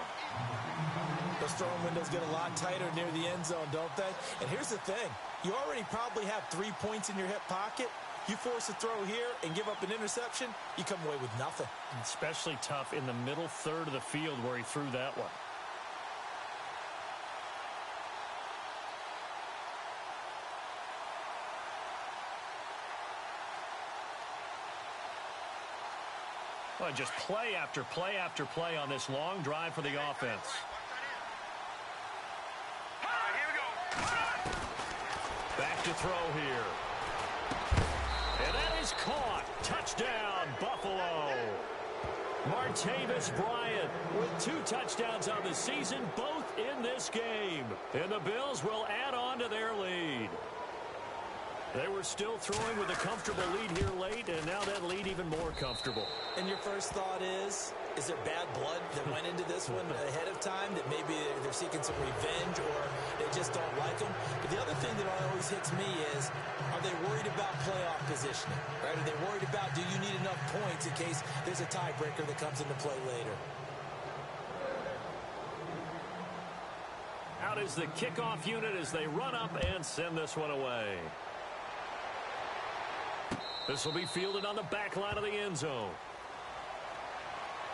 Those throwing windows get a lot tighter near the end zone, don't they? And here's the thing. You already probably have 3 points in your hip pocket. You force a throw here and give up an interception, you come away with nothing. Especially tough in the middle third of the field where he threw that one. Well, just play after play after play on this long drive for the offense. Back to throw here. And caught. Touchdown, Buffalo. Martavis Bryant with 2 touchdowns on the season, both in this game. And the Bills will add on to their lead. They were still throwing with a comfortable lead here late, and now that lead even more comfortable. And your first thought is there bad blood that went into this one ahead of time, that maybe they're seeking some revenge or they just don't like them? But the other thing that always hits me is, are they worried about playoff positioning? Right? Are they worried about, do you need enough points in case there's a tiebreaker that comes into play later? Out is the kickoff unit as they run up and send this one away. This will be fielded on the back line of the end zone.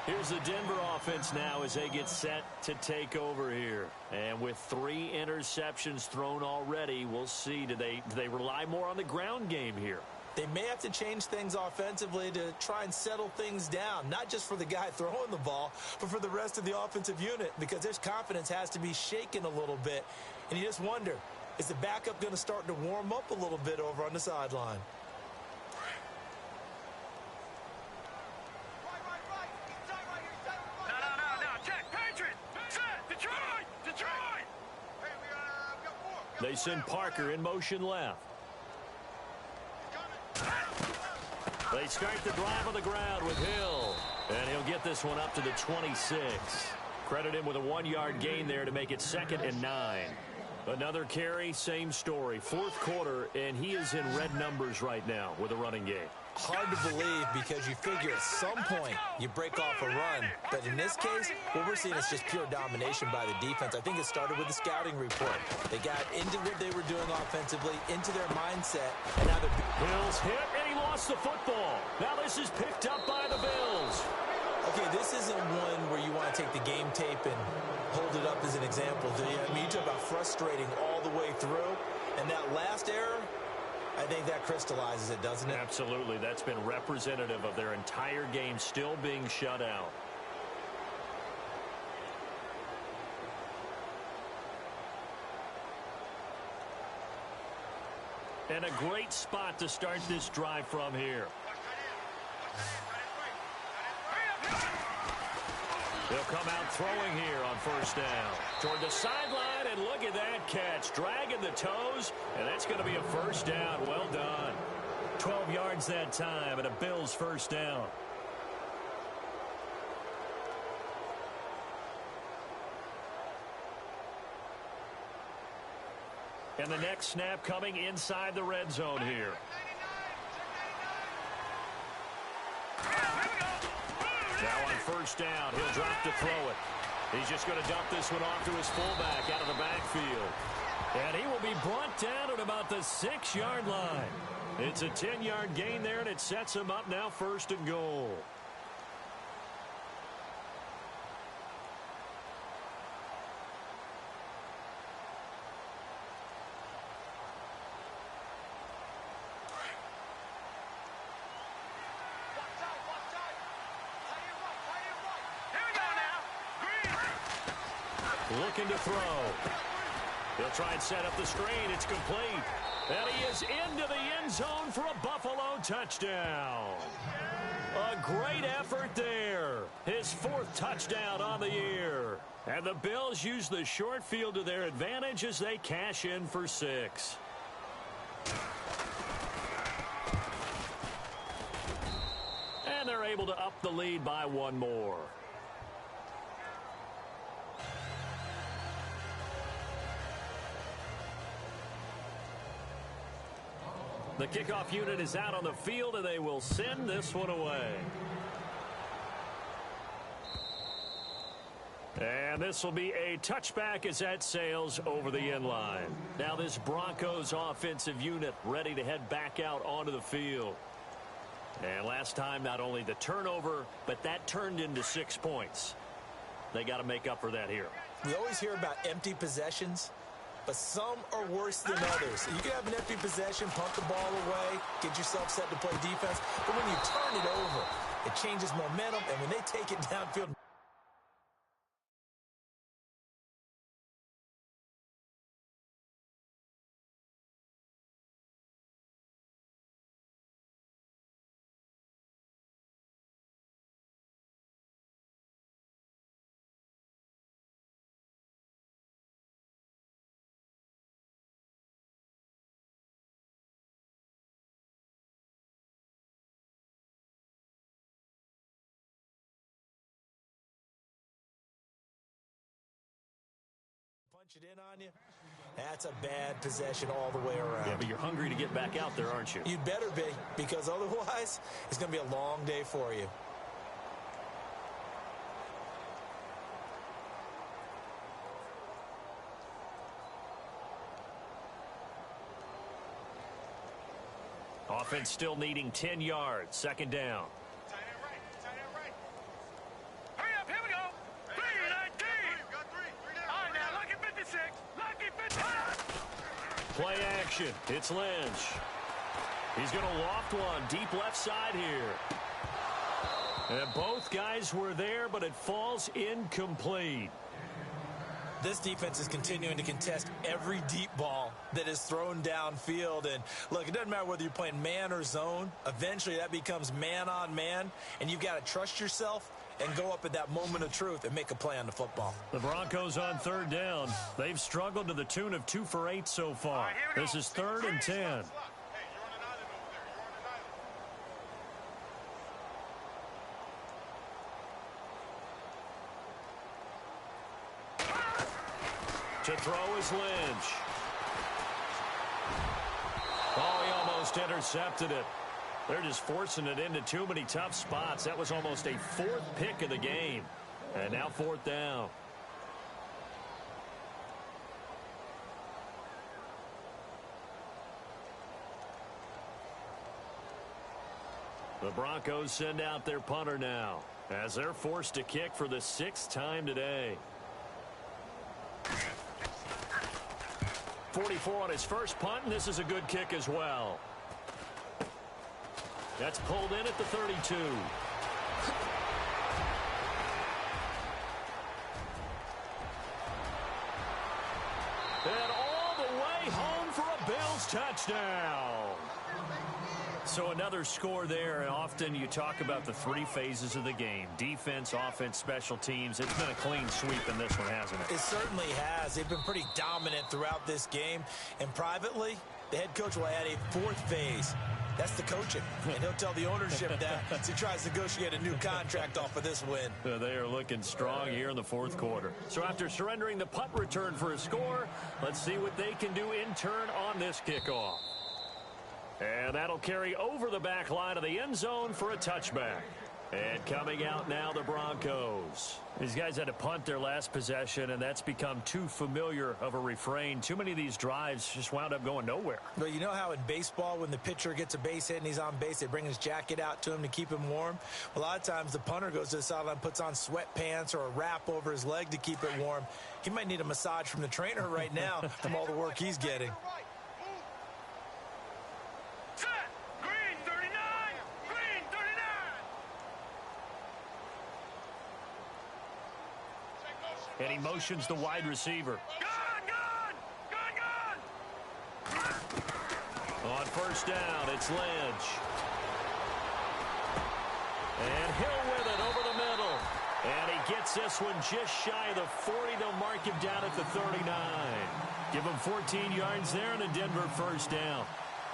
Here's the Denver offense now as they get set to take over here. And with 3 interceptions thrown already, we'll see. Do they rely more on the ground game here? They may have to change things offensively to try and settle things down, not just for the guy throwing the ball, but for the rest of the offensive unit, because their confidence has to be shaken a little bit. And you just wonder, is the backup going to start to warm up a little bit over on the sideline? They send Parker in motion left. They start the drive on the ground with Hill. And he'll get this one up to the 26. Credit him with a 1-yard gain there to make it 2nd and 9. Another carry, same story. 4th quarter, and he is in red numbers right now with a running game. Hard to believe because you figure at some point you break off a run. But in this case, what we're seeing is just pure domination by the defense. I think it started with the scouting report. They got into what they were doing offensively, into their mindset, and now they're... Bills hit, and he lost the football. Now this is picked up by the Bills. Okay, this isn't one where you want to take the game tape and hold it up as an example, do you? I mean, you talk about frustrating all the way through, and that last error, I think that crystallizes it, doesn't it? Absolutely. That's been representative of their entire game still being shut out. And a great spot to start this drive from here. They'll come out throwing here on 1st down. Toward the sideline, and look at that catch. Dragging the toes, and that's going to be a 1st down. Well done. 12 yards that time, and a Bills 1st down. And the next snap coming inside the red zone here. Now on 1st down, he'll drop to throw it. He's just going to dump this one off to his fullback out of the backfield. And he will be brought down at about the 6-yard line. It's a 10-yard gain there, and it sets him up now 1st and goal. Looking to throw. He'll try and set up the screen. It's complete. And he is into the end zone for a Buffalo touchdown. A great effort there. His 4th touchdown on the year. And the Bills use the short field to their advantage as they cash in for 6. And they're able to up the lead by 1 more. The kickoff unit is out on the field, and they will send this one away. And this will be a touchback as that sails over the end line. Now this Broncos offensive unit ready to head back out onto the field. And last time, not only the turnover, but that turned into 6 points. They got to make up for that here. We always hear about empty possessions, but some are worse than others. You can have an empty possession, punt the ball away, get yourself set to play defense, but when you turn it over, it changes momentum, and when they take it downfield, punch it in on you, that's a bad possession all the way around. Yeah, but you're hungry to get back out there, aren't you? You'd better be, because otherwise it's going to be a long day for you. Offense still needing 10 yards. Second down. Tight end right. Tight end right. Hurry up. Here we go. 3-19. Got three down. All right, now, lucky 56. Lucky 56. Play action. It's Lynch. He's going to loft one deep left side here. And both guys were there, but it falls incomplete. This defense is continuing to contest every deep ball that is thrown downfield. And, look, it doesn't matter whether you're playing man or zone. Eventually, that becomes man-on-man, and you've got to trust yourself and go up at that moment of truth and make a play on the football. The Broncos on third down. They've struggled to the tune of 2 for 8 so far. Right, This is 3rd and 10. Hey, you're on an island over there. You're on an island. To throw is Lynch. Oh, he almost intercepted it. They're just forcing it into too many tough spots. That was almost a 4th pick of the game. And now 4th down. The Broncos send out their punter now as they're forced to kick for the 6th time today. 44 on his first punt, and this is a good kick as well. That's pulled in at the 32. And all the way home for a Bills touchdown. So another score there, and often you talk about the 3 phases of the game. Defense, offense, special teams. It's been a clean sweep in this one, hasn't it? It certainly has. They've been pretty dominant throughout this game. And privately, the head coach will add a 4th phase. That's the coaching. And he'll tell the ownership that as he tries to negotiate a new contract off of this win. They are looking strong here in the 4th quarter. So after surrendering the punt return for a score, let's see what they can do in turn on this kickoff. And that'll carry over the back line of the end zone for a touchback. And coming out now, the Broncos. These guys had to punt their last possession, and that's become too familiar of a refrain. Too many of these drives just wound up going nowhere. But you know how in baseball, when the pitcher gets a base hit and he's on base, they bring his jacket out to him to keep him warm? A lot of times the punter goes to the sideline, puts on sweatpants or a wrap over his leg to keep it warm. He might need a massage from the trainer right now from all the work he's getting. And he motions the wide receiver. Gun! On first down, it's Lynch. And Hill with it over the middle. And he gets this one just shy of the 40. They'll mark him down at the 39. Give him 14 yards there and a Denver first down.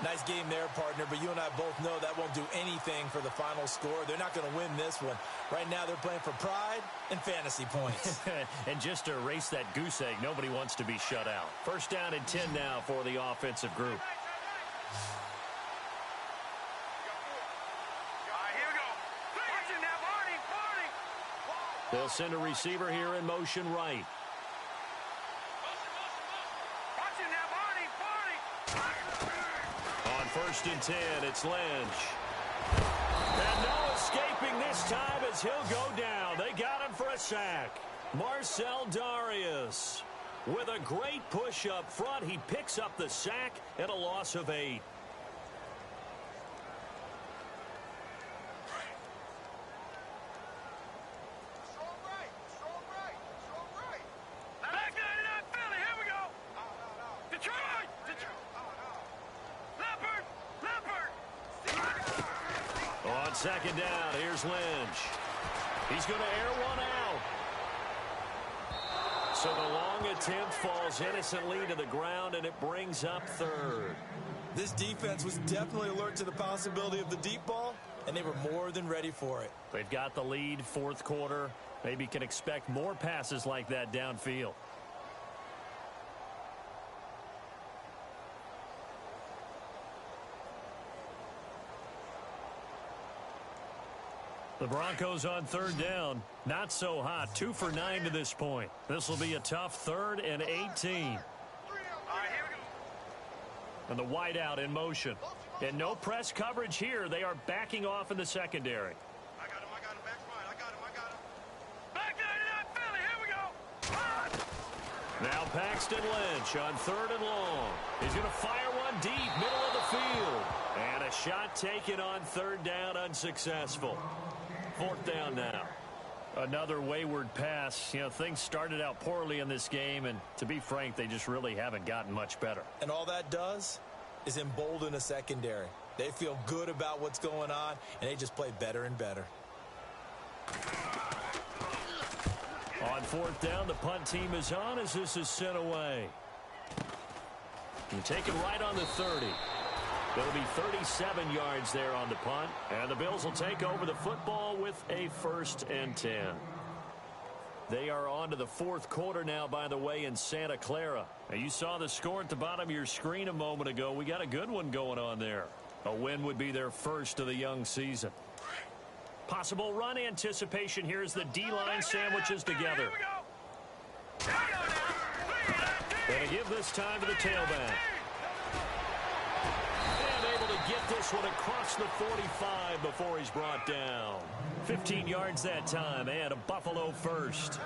Nice game there, partner, but you and I both know that won't do anything for the final score. They're not going to win this one. Right now they're playing for pride and fantasy points. And just to erase that goose egg, nobody wants to be shut out. First down and 10 now for the offensive group. Here we go. Watching now, Barney. They'll send a receiver here in motion right. Watching now, Barney. On first and 10, it's Lynch. And no escaping this time as he'll go down. They got him for a sack. Marcel Darius with a great push up front. He picks up the sack and a loss of 8. Back 99, Philly. Here we go. Detroit. Leopard. On second down, here's Lynch. He's going to air one out. So the long attempt falls innocently to the ground, and it brings up 3rd. This defense was definitely alert to the possibility of the deep ball, and they were more than ready for it. They've got the lead, 4th quarter. Maybe can expect more passes like that downfield. The Broncos on third down. Not so hot. 2 for 9 to this point. This will be a tough 3rd and 18. All right, here we go. And the wideout in motion. And no press coverage here. They are backing off in the secondary. I got him, back's mine. I got him. Back 99 Philly, here we go. Now Paxton Lynch on 3rd and long. He's going to fire one deep, middle of the field. And a shot taken on 3rd down, unsuccessful. 4th down now. Another wayward pass. You know, things started out poorly in this game, and to be frank, they just really haven't gotten much better. And all that does is embolden a secondary. They feel good about what's going on, and they just play better and better. On 4th down, the punt team is on as this is sent away. You take it right on the 30. It'll be 37 yards there on the punt, and the Bills will take over the football with a 1st and 10. They are on to the 4th quarter now, by the way, in Santa Clara. Now, you saw the score at the bottom of your screen a moment ago. We got a good one going on there. A win would be their first of the young season. Possible run anticipation here as the D-line sandwiches together. Going to give this time to the tailback. Get this one across the 45 before he's brought down. 15 yards that time and a Buffalo first.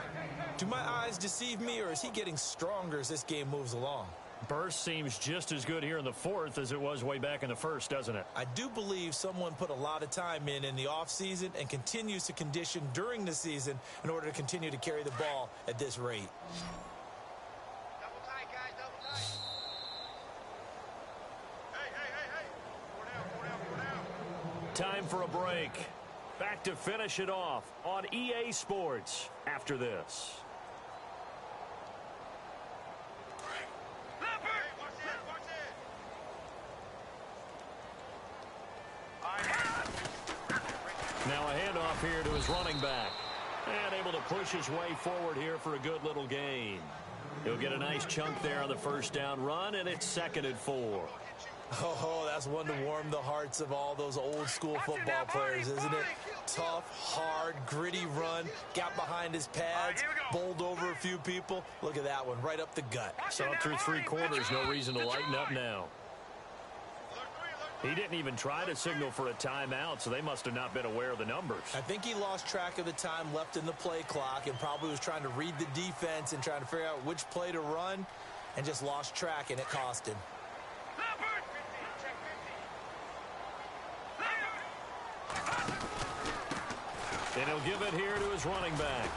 Do my eyes deceive me, or is he getting stronger as this game moves along? Burst seems just as good here in the 4th as it was way back in the 1st, doesn't it? I do believe someone put a lot of time in the offseason and continues to condition during the season in order to continue to carry the ball at this rate. Double tight, guys, double tight. Hey. 4 down. Time for a break. Back to finish it off on EA Sports after this. Now a handoff here to his running back. And able to push his way forward here for a good little gain. He'll get a nice chunk there on the 1st down run, and it's 2nd and 4. Oh, that's one to warm the hearts of all those old school football players, isn't it? Tough, hard, gritty run. Got behind his pads, bowled over a few people. Look at that one, right up the gut. Saw it through 3 quarters. No reason to lighten up now. He didn't even try to signal for a timeout, so they must have not been aware of the numbers. I think he lost track of the time left in the play clock and probably was trying to read the defense and trying to figure out which play to run and just lost track, and it cost him. And he'll give it here to his running back.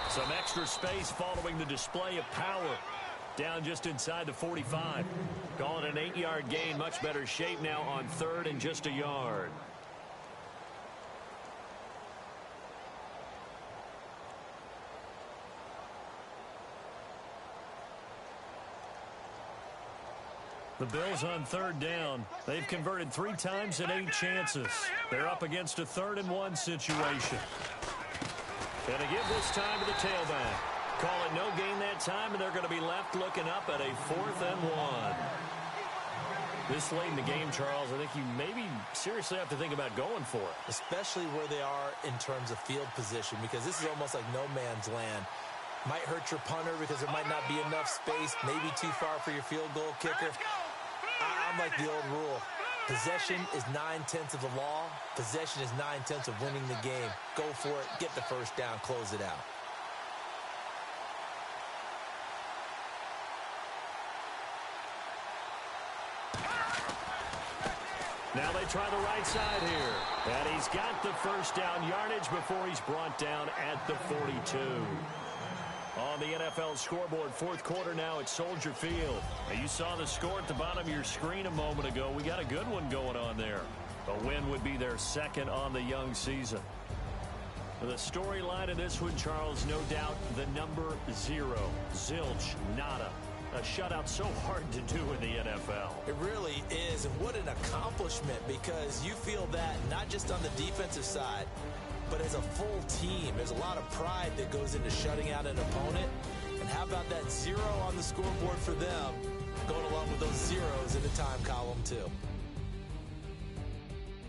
Some extra space following the display of power. Down just inside the 45. Calling an 8-yard gain. Much better shape now on 3rd and just a yard. The Bills on 3rd down. They've converted 3 times in 8 chances. They're up against a 3rd and 1 situation. And to give this time to the tailback. Call it no gain that time, and they're going to be left looking up at a 4th and 1. This late in the game, Charles, I think you maybe seriously have to think about going for it. Especially where they are in terms of field position, because this is almost like no man's land. Might hurt your punter because there might not be enough space, maybe too far for your field goal kicker. I'm like the old rule. Possession is 9/10 of the law. Possession is 9/10 of winning the game. Go for it, get the 1st down, close it out. Now they try the right side here. And he's got the 1st down yardage before he's brought down at the 42. On the NFL scoreboard, 4th quarter now at Soldier Field. Now you saw the score at the bottom of your screen a moment ago. We got a good one going on there. A win would be their 2nd on the young season. The storyline of this one, Charles, no doubt the number 0. Zilch, nada. A shutout so hard to do in the NFL. It really is, and what an accomplishment, because you feel that not just on the defensive side, but as a full team. There's a lot of pride that goes into shutting out an opponent. And how about that 0 on the scoreboard for them, going along with those zeros in the time column too.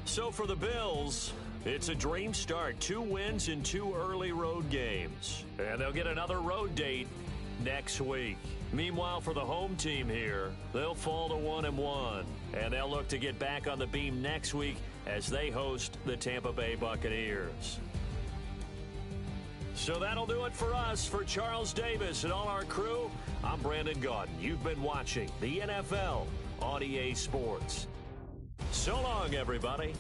So for the Bills, It's a dream start. 2 wins in 2 early road games. And they'll get another road date next week. Meanwhile, for the home team here, they'll fall to 1-1. And they'll look to get back on the beam next week as they host the Tampa Bay Buccaneers. So that'll do it for us. For Charles Davis and all our crew, I'm Brandon Gaudin. You've been watching the NFL on EA Sports. So long, everybody.